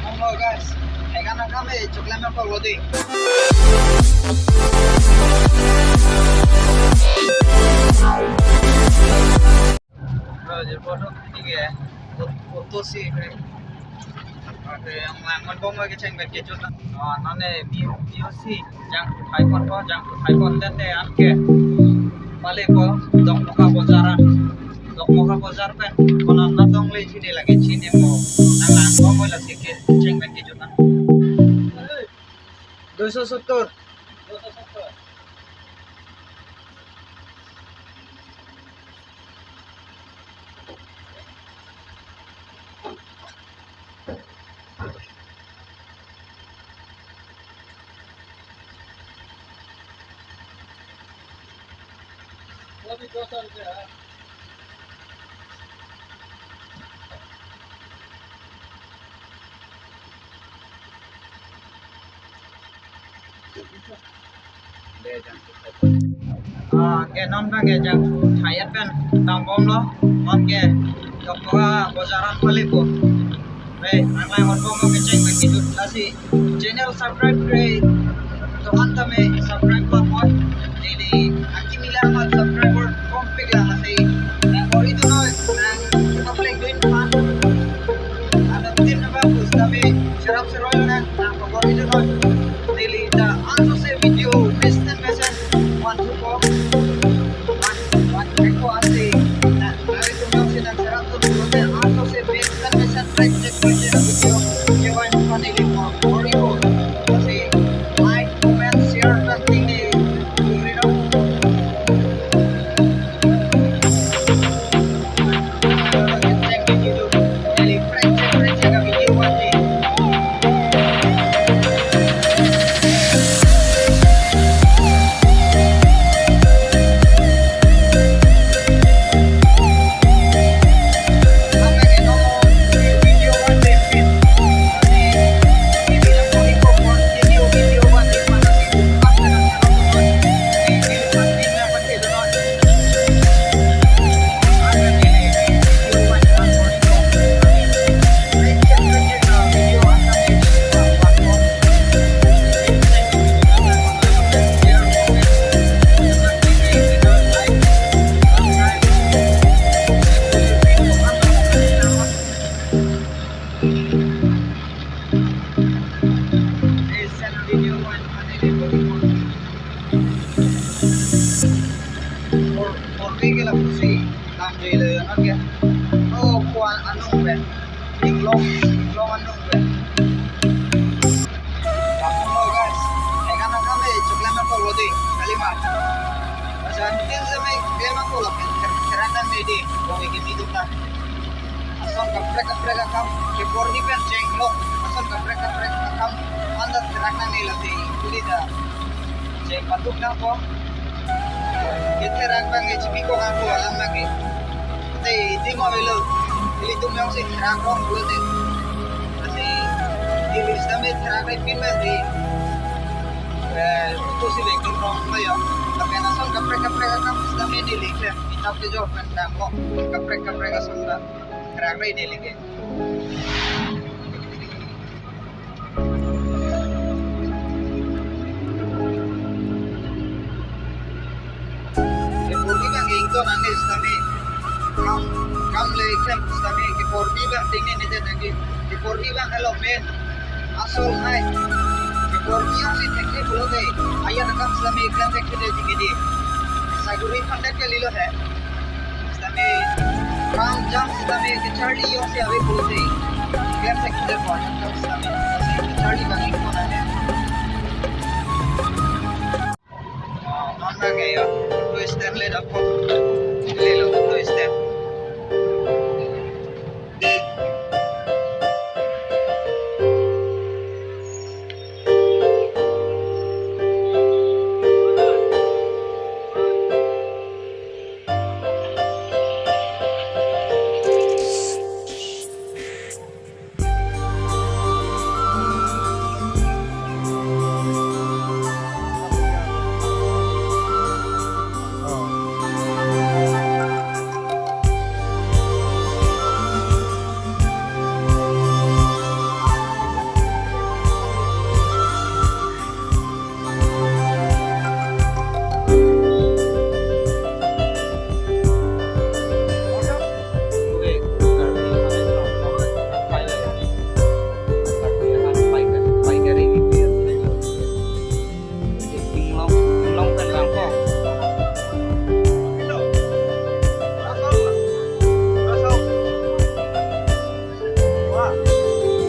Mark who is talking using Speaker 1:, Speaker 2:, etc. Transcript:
Speaker 1: Kamu guys, ekan kami coklat apa lodi? Jadi bodoh ini ya, foto sih. Oke, yang mangan bomo ke ceng bagi juta. Nane BOC, jangan iPhone dete anke. Balik ko, dong muka bozar pen. Konon na dong le sini lagi sini mo. Nang bomo la sikit ceng bagi juta. 270. 270. Lebih 200 ya. Non bang jang hayat kan tang bom lo non ke dokka bojaran pale ko re anglai on bom ke ceng bagi jut lasi channel subscribe re to anta me subscribe ko mo ini aki mila ma subscriber kom pigla lasi yang ori to no nang public doin pan ada tin na ba ustame cherap seroy na nang ori to no daily the also say video best and message one to go patuk na ko kita rangbang HP ko ako alam lagi kasi di mo bilo ili tumyong si rakong bulat kasi di bilis damit rakay pinmas di itu si lektor rong mayo tapi nason kaprek akam dami di lekler itap di job pendang mo kaprek ason da rakay di lekler itu nanti kami kam lekam kami ke porti bang tinggi ni jadi di porti bang hello men asal hai di porti yang si teknik belum deh ayah rekam kami iklan teknik deh tinggi di saguri pandai ke lilo hai kami kam jam kami ke Charlie yang si abe belum deh iklan teknik deh pun kami